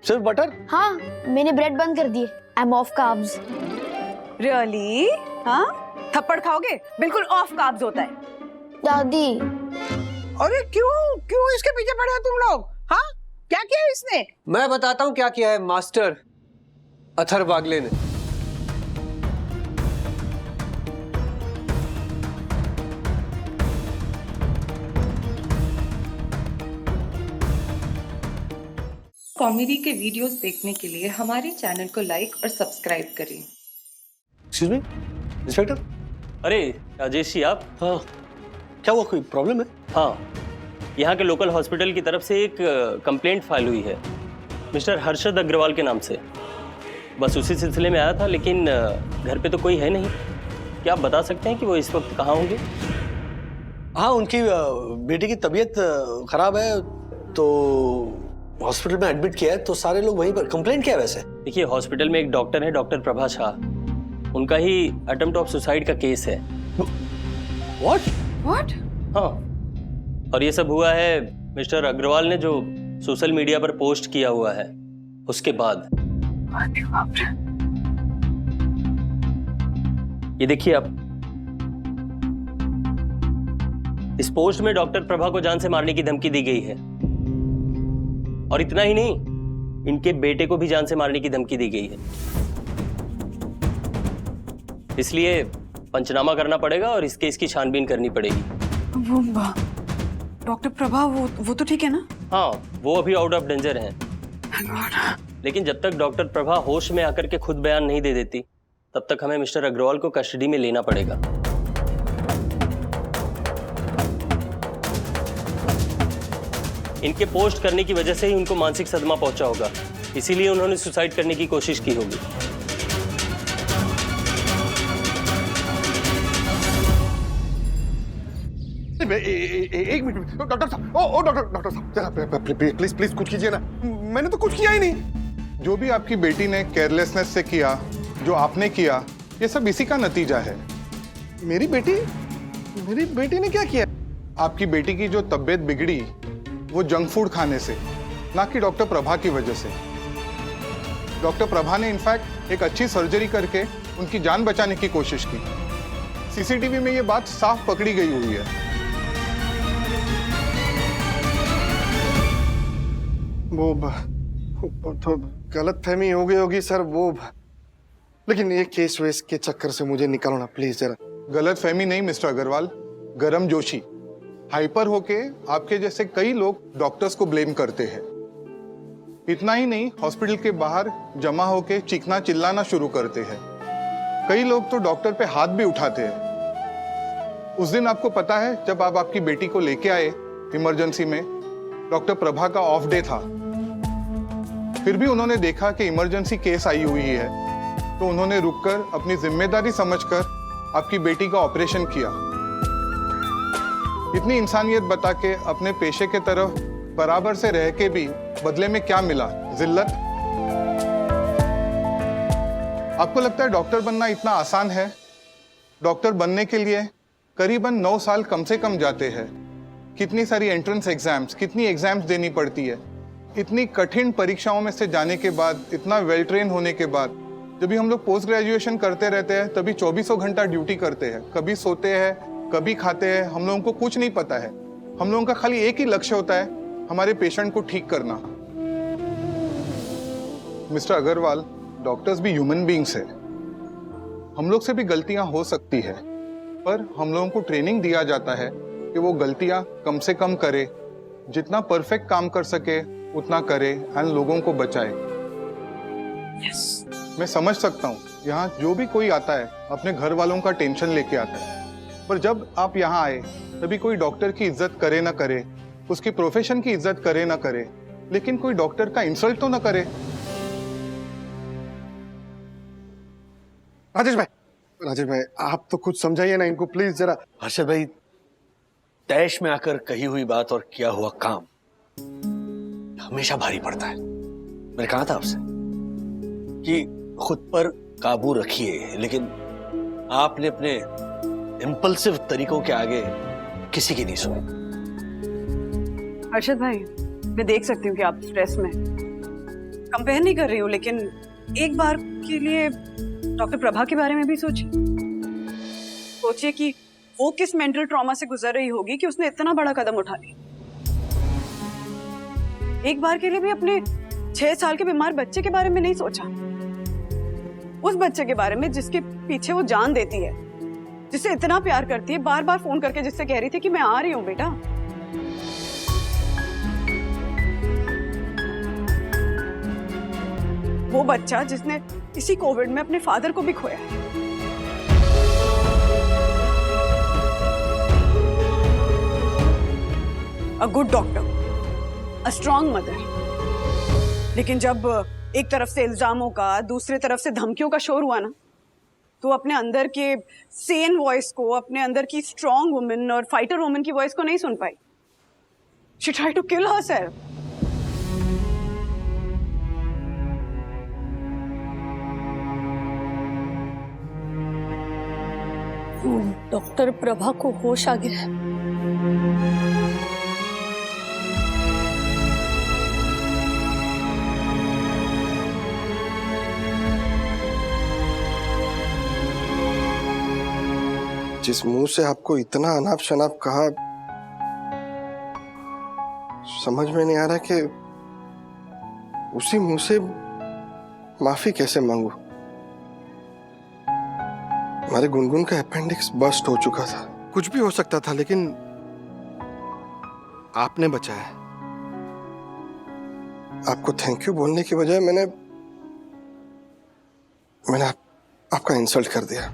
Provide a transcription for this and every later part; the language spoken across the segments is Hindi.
सिर्फ बटर? हाँ, मैंने ब्रेड बंद कर दिए। I am of carbs. Really? हाँ, थप्पड़ खाओगे? बिल्कुल ऑफ कार्ब्स होता है। दादी, अरे क्यों क्यों इसके पीछे पड़े हो तुम लोग? हाँ, क्या किया इसने? मैं बताता हूँ क्या किया है मास्टर अथर वागले ने। कॉमेडी के वीडियोस देखने के लिए हमारे चैनल को लाइक और सब्सक्राइब करें। Excuse me inspector. अरे राजेश जी आप? हाँ, क्या हुआ, कोई प्रॉब्लम है? हाँ, यहाँ के लोकल हॉस्पिटल की तरफ से एक कंप्लेंट फाइल हुई है मिस्टर हर्षद अग्रवाल के नाम से। बस उसी सिलसिले में आया था, लेकिन घर पे तो कोई है नहीं। क्या आप बता सकते हैं कि वो इस वक्त कहाँ होंगे? हाँ, उनकी बेटी की तबीयत खराब है तो हॉस्पिटल में एडमिट किया है, तो सारे लोग वहीं पर। कंप्लेंट क्या है वैसे? देखिए, हॉस्पिटल में एक डॉक्टर है, डॉक्टर प्रभा शाह। उनका ही अटेम्प्ट ऑफ सुसाइड का केस है। व्हाट? व्हाट? हाँ, और ये सब हुआ है मिस्टर अग्रवाल ने जो सोशल मीडिया पर पोस्ट किया हुआ है उसके बाद। ये देखिए आप, इस पोस्ट में डॉक्टर प्रभा को जान से मारने की धमकी दी गई है। और इतना ही नहीं, इनके बेटे को भी जान से मारने की धमकी दी गई है। इसलिए पंचनामा करना पड़ेगा और इस केस की छानबीन करनी पड़ेगी। वो डॉक्टर प्रभा वो तो ठीक है ना? हाँ, वो अभी आउट ऑफ डेंजर हैं। लेकिन जब तक डॉक्टर प्रभा होश में आकर के खुद बयान नहीं दे देती, तब तक हमें मिस्टर अग्रवाल को कस्टडी में लेना पड़ेगा। इनके पोस्ट करने की वजह से ही उनको मानसिक सदमा पहुंचा होगा, इसीलिए उन्होंने सुसाइड करने की कोशिश की होगी। एक मिनट डॉक्टर साहब, ओ डॉक्टर साहब, जरा प्लीज प्लीज कुछ कीजिए ना। मैंने तो कुछ किया ही नहीं। जो भी आपकी बेटी ने केयरलेसनेस से किया, जो आपने किया, ये सब इसी का नतीजा है। मेरी बेटी ने क्या किया? आपकी बेटी की जो तबीयत बिगड़ी वो जंक फूड खाने से, ना कि डॉक्टर प्रभा की वजह से। डॉक्टर प्रभा ने इनफैक्ट एक अच्छी सर्जरी करके उनकी जान बचाने की कोशिश की। सीसीटीवी में ये बात साफ पकड़ी गई हुई है। वो तो गलत फहमी हो गई होगी सर, लेकिन ये केस वेस के चक्कर से मुझे निकालो ना प्लीज जरा। गलत फहमी नहीं मिस्टर अग्रवाल, गरम जोशी। हाइपर होके आपके जैसे कई लोग डॉक्टर्स को ब्लेम करते हैं। इतना ही नहीं, हॉस्पिटल के बाहर जमा होके चीखना चिल्लाना शुरू करते हैं। कई लोग तो डॉक्टर पे हाथ भी उठाते हैं। उस दिन आपको पता है, जब आप आपकी बेटी को लेके आए इमरजेंसी में, डॉक्टर प्रभा का ऑफ डे था। फिर भी उन्होंने देखा कि इमरजेंसी केस आई हुई है, तो उन्होंने रुककर अपनी जिम्मेदारी समझकर आपकी बेटी का ऑपरेशन किया। इतनी इंसानियत बता के अपने पेशे के तरफ बराबर से रह के भी बदले में क्या मिला? जिल्लत। आपको लगता है डॉक्टर बनना इतना आसान है? डॉक्टर बनने के लिए करीबन 9 साल कम से कम जाते हैं। कितनी सारी एंट्रेंस एग्जाम्स, कितनी एग्जाम्स देनी पड़ती है। इतनी कठिन परीक्षाओं में से जाने के बाद, इतना वेल ट्रेन होने के बाद, जब भी हम लोग पोस्ट ग्रेजुएशन करते रहते हैं तभी 2400 घंटा ड्यूटी करते हैं। कभी सोते हैं, कभी खाते हैं, हम लोगों को कुछ नहीं पता है। हम लोगों का खाली एक ही लक्ष्य होता है, हमारे पेशेंट को ठीक करना। मिस्टर अग्रवाल, डॉक्टर्स भी ह्यूमन बीइंग्स हैं। हम लोग से भी गलतियां हो सकती है, पर हम लोगों को ट्रेनिंग दिया जाता है कि वो गलतियां कम से कम करे, जितना परफेक्ट काम कर सके उतना करे एंड लोगों को बचाए। मैं समझ सकता हूँ, यहाँ जो भी कोई आता है अपने घर वालों का टेंशन लेके आता है, पर जब आप यहाँ आए तभी कोई डॉक्टर की इज्जत करे ना करे, उसकी प्रोफेशन की इज्जत करे ना करे, लेकिन कोई डॉक्टर का इंसल्ट तो ना करे। राजेश भाई आप तो कुछ समझाइए ना इनको प्लीज जरा। हर्षद भाई, तैश में आकर कही हुई बात और किया हुआ काम हमेशा भारी पड़ता है। मैंने कहा था आपसे कि खुद पर काबू रखिए, लेकिन आपने अपने इंपल्सिव तरीकों के आगे किसी की नहीं सुनी। हर्षद भाई, मैं देख सकती हूँ कि आप स्ट्रेस में। कंपेयर नहीं कर रही हूँ, लेकिन एक बार के लिए डॉक्टर प्रभा के बारे में भी सोचिए। सोचिए कि वो किस मेंटल ट्रॉमा से गुजर रही होगी कि उसने इतना बड़ा कदम उठा लिया। एक बार के लिए भी अपने 6 साल के बीमार बच्चे के बारे में नहीं सोचा, उस बच्चे के बारे में जिसके पीछे वो जान देती है, जिसे इतना प्यार करती है, बार बार फोन करके जिससे कह रही थी कि मैं आ रही हूँ बेटा। वो बच्चा जिसने इसी कोविड में अपने फादर को भी खोया है। A good doctor, a strong mother. लेकिन जब एक तरफ से इल्जामों का, दूसरी तरफ से धमकियों का शोर हुआ ना, तो अपने अंदर के सेन वॉइस को, अपने अंदर की स्ट्रॉन्ग वुमेन और फाइटर वुमेन की वॉइस को नहीं सुन पाई। She tried to kill herself. Doctor Prabha को होश आ गया है। जिस मुंह से आपको इतना अनाप शनाप कहा, समझ में नहीं आ रहा कि उसी मुंह से माफी कैसे मांगू। हमारे गुनगुन का अपेंडिक्स बस्ट हो चुका था, कुछ भी हो सकता था, लेकिन आपने बचाया। आपको थैंक यू बोलने की बजाय मैंने आपका इंसल्ट कर दिया।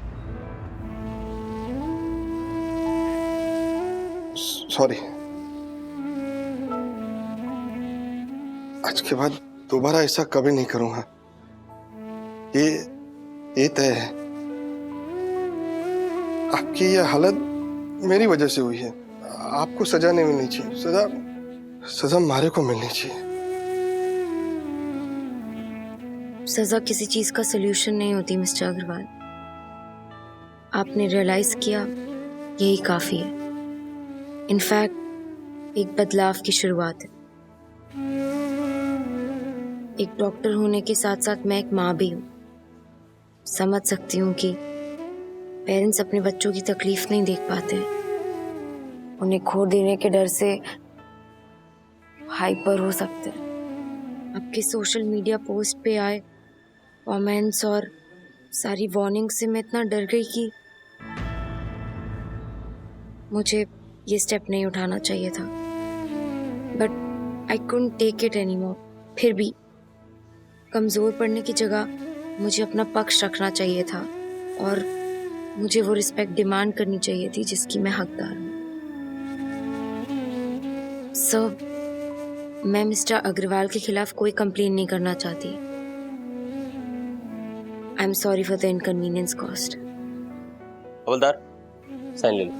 सॉरी। आज के बाद दोबारा ऐसा कभी नहीं करूंगा। ये तय है। आपकी ये हालत मेरी वजह से हुई है। आपको सजा नहीं मिलनी चाहिए। सजा मारे को मिलनी चाहिए। सजा किसी चीज का सलूशन नहीं होती मिस्टर अग्रवाल। आपने रियलाइज किया, यही काफी है। इनफैक्ट एक बदलाव की शुरुआत है। एक डॉक्टर होने के साथ साथ मैं एक माँ भी हूँ। समझ सकती हूँ कि पेरेंट्स अपने बच्चों की तकलीफ नहीं देख पाते, उन्हें खो देने के डर से हाइपर हो सकते हैं। आपके सोशल मीडिया पोस्ट पे आए कमेंट्स और सारी वार्निंग से मैं इतना डर गई कि मुझे ये स्टेप नहीं उठाना चाहिए था। But I couldn't take it anymore. फिर भी कमज़ोर पड़ने की जगह मुझे अपना पक्ष रखना चाहिए था और मुझे वो रिस्पेक्ट डिमांड करनी चाहिए थी जिसकी मैं हकदार हूँ। सर, मैं मिस्टर अग्रवाल के खिलाफ कोई कंप्लेन नहीं करना चाहती। I am sorry for the inconvenience cost. हवलदार, साइन ले लो।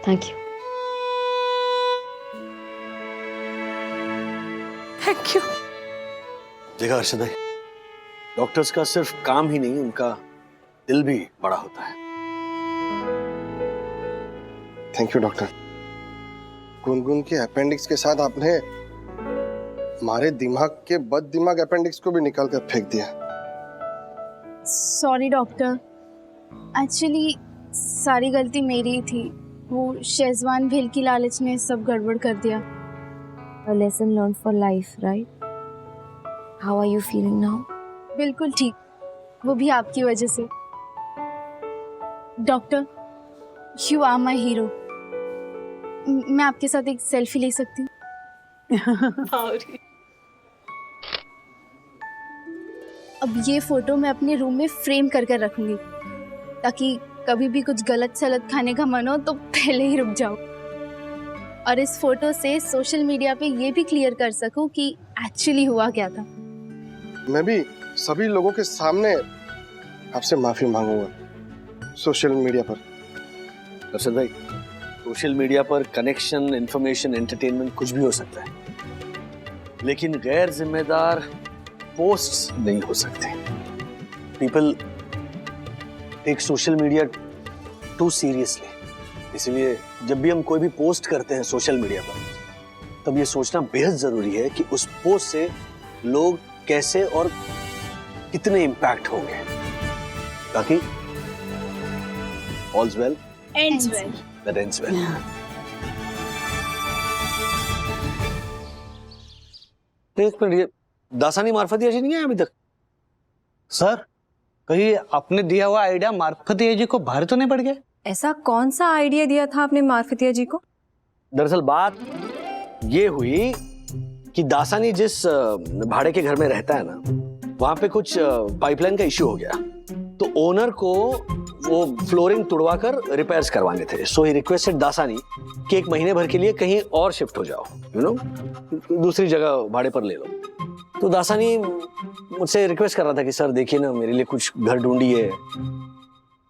Thank you. Thank you. देखा हर्षद भाई, डॉक्टर्स का सिर्फ काम ही नहीं, उनका दिल भी बड़ा होता है। Thank you doctor. गुनगुन के अपेंडिक्स के साथ आपने हमारे दिमाग के बद दिमाग अपेंडिक्स को भी निकाल कर फेंक दिया। सॉरी डॉक्टर, एक्चुअली सारी गलती मेरी ही थी। वो शेजवान भेल की लालच ने सब गड़बड़ कर दिया। A lesson learned for life, right? How are you feeling now? बिल्कुल ठीक, वो भी आपकी वजह से। Doctor, you are my hero. मैं आपके साथ एक सेल्फी ले सकती हूँ? अब ये फोटो मैं अपने रूम में फ्रेम कर कर रखूंगी, ताकि कभी भी कुछ गलत सलत खाने का मन हो तो पहले ही रुक जाओ। और इस फोटो से सोशल मीडिया पे ये भी क्लियर कर सकूं कि एक्चुअली हुआ क्या था। मैं भी सभी लोगों के सामने आपसे माफी मांगूंगा सोशल मीडिया पर। हर्षद भाई, सोशल मीडिया पर कनेक्शन, इंफॉर्मेशन, एंटरटेनमेंट कुछ भी हो सकता है, लेकिन गैर जिम्मेदार पोस्ट्स नहीं हो सकते। People take social media too seriously. इसीलिए जब भी हम कोई भी पोस्ट करते हैं सोशल मीडिया पर, तब ये सोचना बेहद जरूरी है कि उस पोस्ट से लोग कैसे और कितने इम्पैक्ट होंगे, ताकि all's well ends well. that ends well. एक मिनट, ये दासानी मार्फतिया जी नहीं है अभी तक? सर, कहीं आपने दिया हुआ आइडिया मार्फतिया जी को भारी तो नहीं पड़ गया? ऐसा कौन सा आइडिया दिया था आपने मार्फतिया जी को? दरअसल बात ये हुई कि दासानी जिस भाड़े के घर में रहता है ना, वहां पे कुछ पाइपलाइन का इश्यू हो गया, तो ओनर को वो फ्लोरिंग तुड़वा कर रिपेयर्स करवाने थे। सो ही रिक्वेस्टेड दासानी कि 1 महीने भर के लिए कहीं और शिफ्ट हो जाओ, दूसरी जगह भाड़े पर ले लो। तो दासानी मुझसे रिक्वेस्ट कर रहा था कि सर देखिए ना, मेरे लिए कुछ घर ढूंढिए।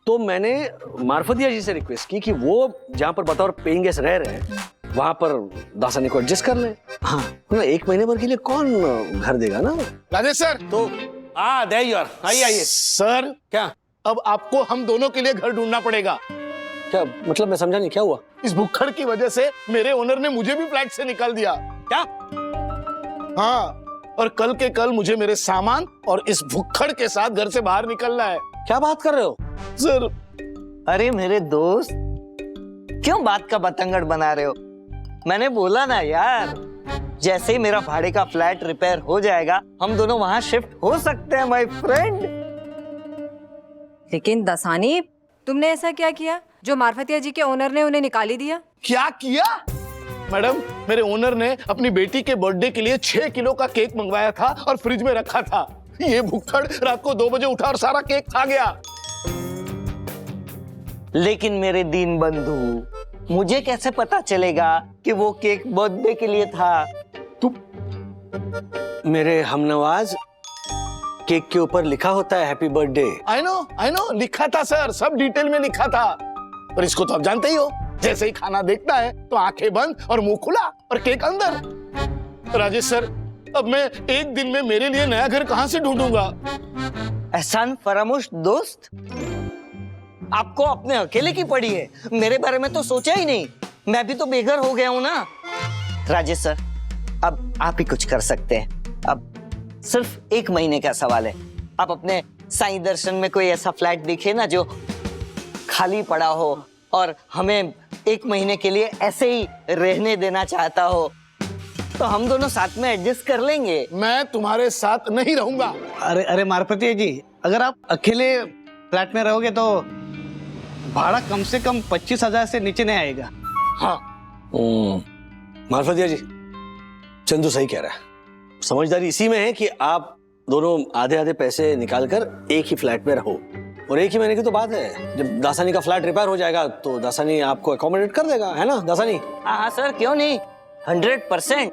तो मैंने मार्फतिया जी से रिक्वेस्ट की कि वो जहां पर बतौर पेइंग गेस्ट रह रहे हैं वहां पर दासानी को एडजस्ट कर ले। हाँ, 1 महीने भर के लिए कौन घर देगा ना। राजेश सर, तो there you are. आइए। सर क्या? अब आपको हम दोनों के लिए घर ढूंढना पड़ेगा। क्या मतलब, मैं समझा नहीं, क्या हुआ? इस भुक्खड़ की वजह से मेरे ओनर ने मुझे भी फ्लैट से निकाल दिया। क्या? हाँ, और कल के कल मुझे मेरे सामान और इस भुक्खड़ के साथ घर से बाहर निकलना है। क्या बात कर रहे हो सर? अरे मेरे दोस्त, क्यों बात का बतंगड़ बना रहे हो? मैंने बोला ना यार, जैसे ही मेरा भाड़े का फ्लैट रिपेयर हो जाएगा, हम दोनों वहां शिफ्ट हो सकते हैं माय फ्रेंड। लेकिन दसानी, तुमने ऐसा क्या किया जो मार्फतिया जी के ओनर ने उन्हें निकाल ही दिया? क्या किया? मैडम, मेरे ओनर ने अपनी बेटी के बर्थडे के लिए 6 किलो का केक मंगवाया था और फ्रिज में रखा था। ये भुक्खड़ रात को 2 बजे उठा और सारा केक खा गया। लेकिन मेरे दीन बंधु, मुझे कैसे पता चलेगा कि वो केक बर्थडे के लिए था? मेरे हमनवाज, केक के ऊपर लिखा होता है हैप्पी बर्थडे। आई नो, लिखा था सर, सब डिटेल में लिखा था। पर इसको तो आप जानते ही हो, जैसे ही खाना देखता है तो आंखें बंद और मुंह खुला और केक अंदर। राजेश सर, अब मैं 1 दिन में मेरे लिए नया घर कहां से ढूंढूंगा? एहसान फरामोश दोस्त, आपको अपने अकेले की पड़ी है, मेरे बारे में तो सोचा ही नहीं। मैं भी तो बेघर हो गया हूं ना। राजेश सर, अब आप ही कुछ कर सकते हैं। अब सिर्फ 1 महीने का सवाल है। आप अपने साईं दर्शन में कोई ऐसा फ्लैट दिखे ना जो खाली पड़ा हो और हमें 1 महीने के लिए ऐसे ही रहने देना चाहता हो, तो हम दोनों साथ में एडजस्ट कर लेंगे। मैं तुम्हारे साथ नहीं रहूंगा। अरे मार्फतिया जी, अगर आप अकेले फ्लैट में रहोगे तो भाड़ा कम से कम 25,000 से नीचे नहीं आएगा। हाँ। मार्फतिया जी, चंदू सही कह रहा है। समझदारी इसी में है कि आप दोनों आधे आधे पैसे निकालकर एक ही फ्लैट में रहो। और 1 ही महीने की तो बात है, जब दासानी का फ्लैट रिपेयर हो जाएगा तो दासानी आपको अकोमोडेट कर देगा, है ना दासानी? हाँ सर, क्यों नहीं, 100%।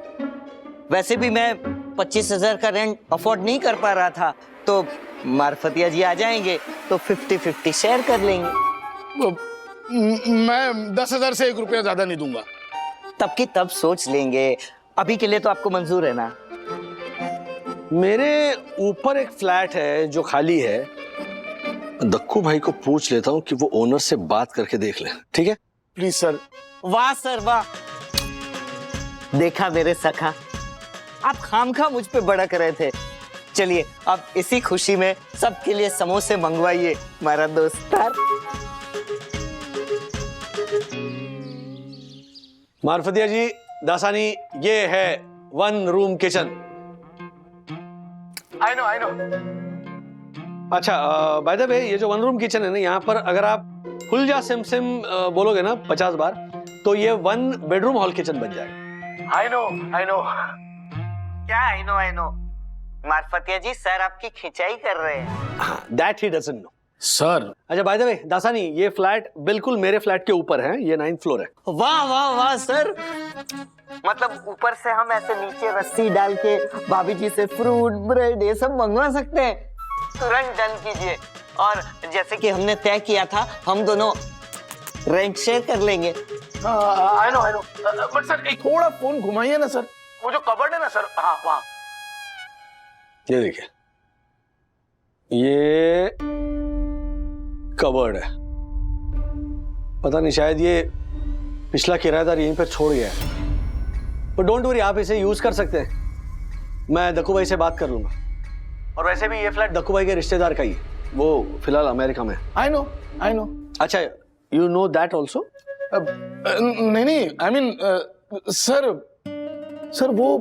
वैसे भी मैं 25,000 का रेंट अफोर्ड नहीं कर पा रहा था, तो मार्फतिया जी आ जाएंगे तो 50-50 शेयर कर लेंगे। मैं 10,000 से 1 रुपया ज्यादा नहीं दूंगा। तब की तब सोच लेंगे, अभी के लिए तो आपको मंजूर है ना? मेरे ऊपर एक फ्लैट है जो खाली है, दक्कू भाई को पूछ लेता हूँ कि वो ओनर से बात करके देख ले, ठीक है? Please sir. वाह सर वाह, देखा मेरे सखा, आप खामखा मुझ पे भड़क रहे थे। चलिए अब इसी खुशी में सबके लिए समोसे मंगवाइए हमारा दोस्तार। मार्फतिया जी, दासानी, ये है 1 रूम किचन। I know. अच्छा, बाय द वे, ये जो 1 रूम किचन है ना, यहाँ पर अगर आप खुल जा सिम बोलोगे ना 50 बार, तो ये 1 बेडरूम हॉल किचन बन जाएगा। I know. क्या आई नो? मार्फतिया जी, सर आपकी खिंचाई कर रहे हैं। That he doesn't know sir. अच्छा, बाय द वे दासानी, ये फ्लैट बिल्कुल मेरे फ्लैट के ऊपर है, ये 9th फ्लोर है। वाह वाह वाह सर, मतलब ऊपर से हम ऐसे नीचे रस्सी डाल के भाभी जी से फ्रूट ब्रेड ये सब मंगवा सकते हैं। तुरंत डन कीजिए। और जैसे कि हमने तय किया था, हम दोनों रेंट शेयर कर लेंगे। I know. बट सर, एक थोड़ा फोन घुमाइए ना सर, वो जो कबर्ड है ना सर, हाँ वहाँ। ये देखिए, ये कबर्ड है। पता नहीं, शायद ये पिछला किराएदार यहीं पर छोड़ गया है। पर डोंट वरी, आप इसे यूज कर सकते हैं। मैं दक्कू भाई से बात कर लूंगा। और वैसे भी ये फ्लैट दक्कू भाई के रिश्तेदार का ही है, वो फिलहाल अमेरिका में। I know. अच्छा, यू नो दैट ऑल्सो? नहीं, आई मीन सर वो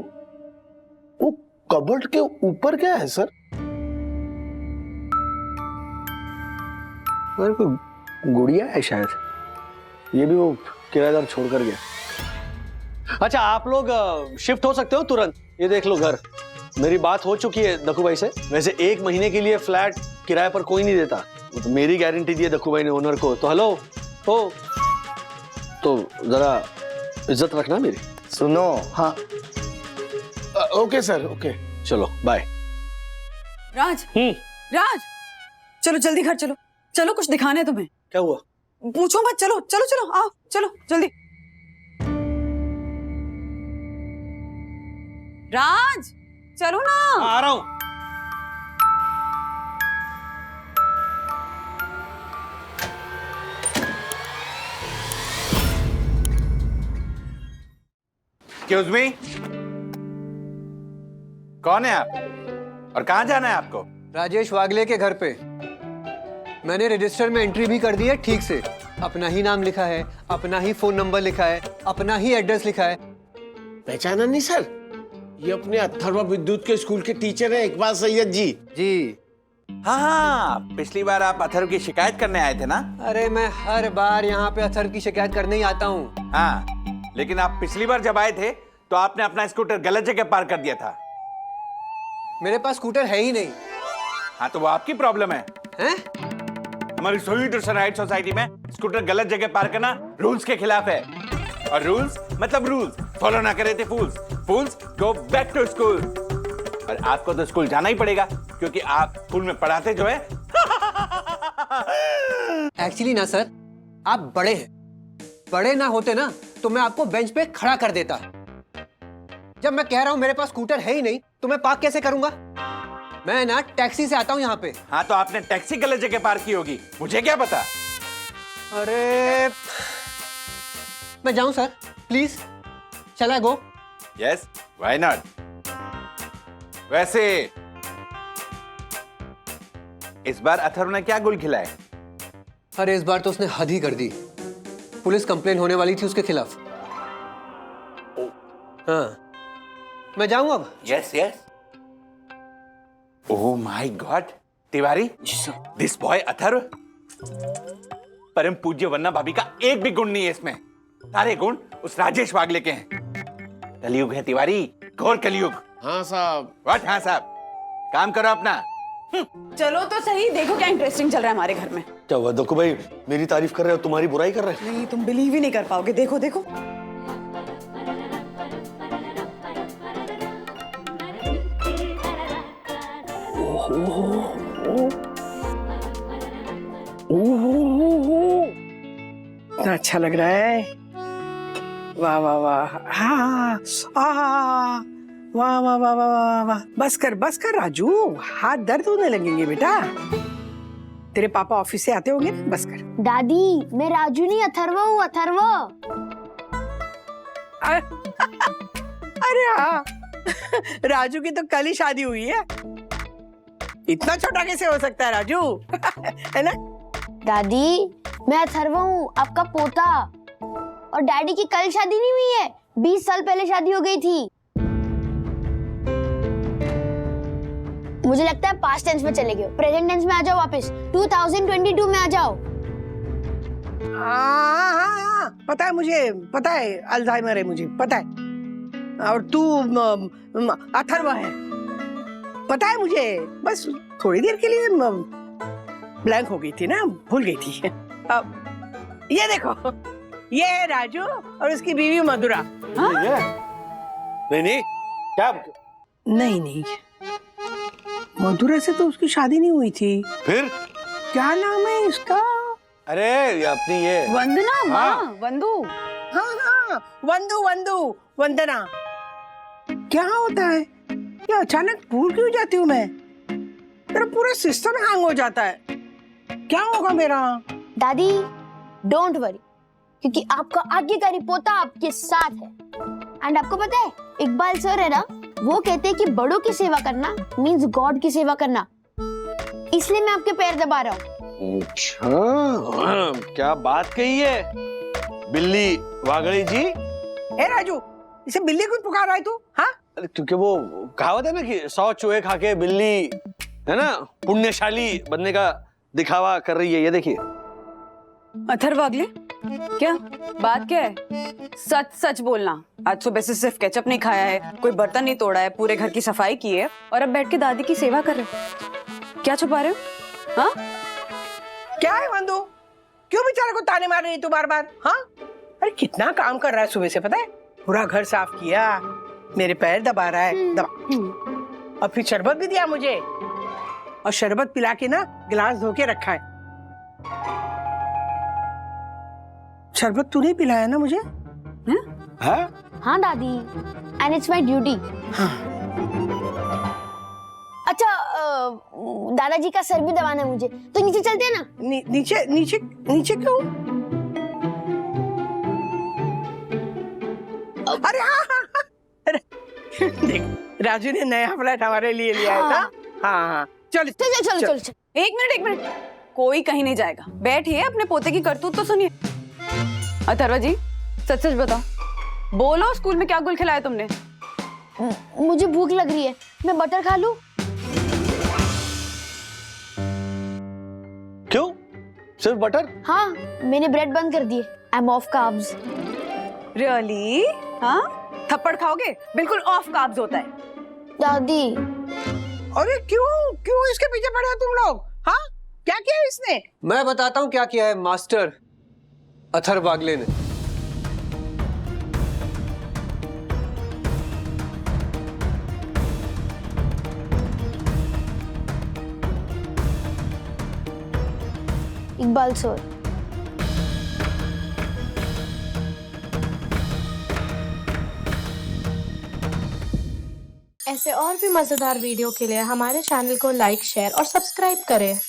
कबर्ड के ऊपर क्या है सर? गुड़िया है शायद, ये भी वो किराएदार छोड़ कर गया। अच्छा, आप लोग शिफ्ट हो सकते हो तुरंत। ये देख लो घर, मेरी बात हो चुकी है दक्कू भाई से। वैसे 1 महीने के लिए फ्लैट किराए पर कोई नहीं देता, तो मेरी गारंटी दी है दक्कू भाई ने ओनर को। तो हेलो हो, तो जरा इज्जत रखना मेरी। सुनो। हाँ ओके सर, ओके। चलो बाय। राज, राज, चलो जल्दी घर चलो, चलो कुछ दिखाना है तुम्हें। क्या हुआ? पूछो मत, चलो चलो चलो, आओ चलो जल्दी। राज चलो ना। आ रहा हूं। एक्सक्यूज मी, कौन है आप और कहाँ जाना है आपको? राजेश वागले के घर पे। मैंने रजिस्टर में एंट्री भी कर दी है ठीक से। अपना ही नाम लिखा है, अपना ही फोन नंबर लिखा है, अपना ही एड्रेस लिखा है। पहचाना नहीं सर? ये अपने अथर्व विद्युत के स्कूल के टीचर है, इकबाल सैयद जी। जी हाँ, पिछली बार आप अथर्व की शिकायत करने आए थे ना? अरे मैं हर बार यहाँ पे अथर्व की शिकायत करने ही आता हूँ। हाँ, लेकिन आप पिछली बार जब आए थे तो आपने अपना स्कूटर गलत जगह पार्क कर दिया था। मेरे पास स्कूटर है ही नहीं। हाँ, तो वो आपकी प्रॉब्लम है। हैं? हमारी सोसाइटी सोसाइटी में स्कूटर गलत जगह पार्क करना रूल्स के खिलाफ है। और रूल्स मतलब रूल्स फॉलो ना करे थे फूल्स गो बैक टू स्कूल। और आपको तो स्कूल जाना ही पड़ेगा क्योंकि आप स्कूल में पढ़ाते जो है। एक्चुअली ना सर, आप बड़े हैं। बड़े ना होते ना तो मैं आपको बेंच पे खड़ा कर देता। जब मैं कह रहा हूं मेरे पास स्कूटर है ही नहीं तो मैं पार्क कैसे करूंगा? मैं ना टैक्सी से आता हूं यहाँ पे। हाँ, तो आपने टैक्सी गलत जगह पार्क की होगी, मुझे क्या पता। अरे मैं जाऊं sir, please? Shall I go? Yes, why not. वैसे इस बार अथर्व ने क्या गुल खिलाए? अरे इस बार तो उसने हद ही कर दी। पुलिस कंप्लेन होने वाली थी उसके खिलाफ। हाँ, मैं जाऊं अब? Yes yes. Oh my God, Tiwari, this boy Atharva परम पूज्य वन्ना भाभी का एक भी गुण नहीं है इसमें। सारे गुण उस राजेश वागले के हैं। कलयुग है तिवारी, घोर कलयुग। हाँ साहब। व्हाट? हाँ साहब, काम करो अपना। चलो तो सही, देखो क्या इंटरेस्टिंग चल रहा है हमारे घर में। क्या हुआ दक्कू भाई? मेरी तारीफ कर रहे हो, तुम्हारी बुराई कर रहे हैं? नहीं, तुम बिलीव ही नहीं कर पाओगे। देखो देखो। इतना अच्छा लग रहा है। वाह वाह वाह। हाँ, वाह वाह वाह वाह वाह। बस कर राजू, हाथ दर्द होने लगेंगे बेटा। तेरे पापा ऑफिस से आते होंगे ना, बस कर। दादी, मैं राजू नहीं अथर्व हूँ, अथर्व। अरे हाँ, राजू की तो कल ही शादी हुई है। इतना छोटा कैसे हो सकता है राजू? है ना? दादी, मैं अथर्व हूँ, आपका पोता। और डैडी की कल शादी नहीं हुई है, 20 साल पहले शादी हो गई थी। मुझे लगता है पास्ट टेंस में चले गए। प्रेजेंट टेंस में आ जाओ वापस, 2022 में आ जाओ। हाँ, पता है मुझे, पता है अल्जाइमर है मुझे, पता है। और तू अथर्व है, पता है मुझे। बस थोड़ी देर के लिए ब्लैंक हो गई थी ना, भूल गई थी। अब ये देखो, ये है राजू और उसकी बीवी मधुरा। हाँ? नहीं क्या? नहीं, मधुरा से तो उसकी शादी नहीं हुई थी। फिर क्या नाम है इसका? अरे अपनी ये वंदना। हाँ। वंदू। हाँ, वंदू, वंदना। क्या होता है ये? अचानक भूल क्यों जाती हूँ मैं? मेरा पूरा सिस्टम हैंग हो जाता है। क्या होगा मेरा? दादी, डोंट वरी, क्योंकि आपका आज्ञाकारी पोता आपके साथ है। एंड आपको पता है इकबाल सर है ना, वो कहते हैं कि बड़ों की सेवा करना मींस गॉड की सेवा करना, इसलिए मैं आपके पैर दबा रहा हूँ। अच्छा, क्या बात कही है बिल्ली वागड़ी जी। ए राजू, इसे बिल्ली क्यों पुकार रहा है तू? हाँ, क्योंकि वो कहावत है ना कि 100 चूहे खा के बिल्ली है ना पुण्यशाली बनने का दिखावा कर रही है। ये देखिए। अथर्व अगले, क्या बात क्या है? सच सच बोलना। आज सुबह से सिर्फ केचप नहीं खाया है, कोई बर्तन नहीं तोड़ा है, पूरे घर की सफाई की है और अब बैठ के दादी की सेवा कर रहे हो। क्या छुपा रहे हो? हाँ, क्या है वंदू? क्यों बेचारे को ताने मार रही है तू बार बार? हाँ, अरे कितना काम कर रहा है सुबह से, पता है? पूरा घर साफ किया, मेरे पैर दबा रहा है, दबा, और फिर शरबत भी दिया मुझे, और शरबत पिला के ना गिलास धो के रखा है। शरबत तूने पिलाया ना मुझे? हाँ दादी, एंड इट्स माय ड्यूटी। अच्छा दादाजी का सर भी दबाना है मुझे, तो नीचे चलते हैं ना? नीचे नीचे नीचे क्यों? अरे हाँ हाँ हाँ, देख राजू ने नया फ्लैट हमारे लिए लिया है ना। हाँ हाँ, चल चल चल चल चल। एक मिनट, कोई कहीं नहीं जाएगा, बैठिए, अपने पोते की करतूत तो सुनिए। अथर्व जी, सच सच बताओ, बोलो स्कूल में क्या गुल खिलाया तुमने? मुझे भूख लग रही है, मैं बटर खा लूं? क्यों, सिर्फ बटर? हाँ, मैंने ब्रेड बंद कर दिए। I am of carbs. Really? हाँ, थप्पड़ खाओगे? बिल्कुल ऑफ कार्ब्स होता है। दादी। अरे क्यों इसके पीछे पड़े हो तुम लोग? हाँ, क्या किया इसने? मैं बताता हूँ क्या किया है मास्टर अथर्व वागले ने। इकबाल सर, ऐसे और भी मजेदार वीडियो के लिए हमारे चैनल को लाइक, शेयर और सब्सक्राइब करें।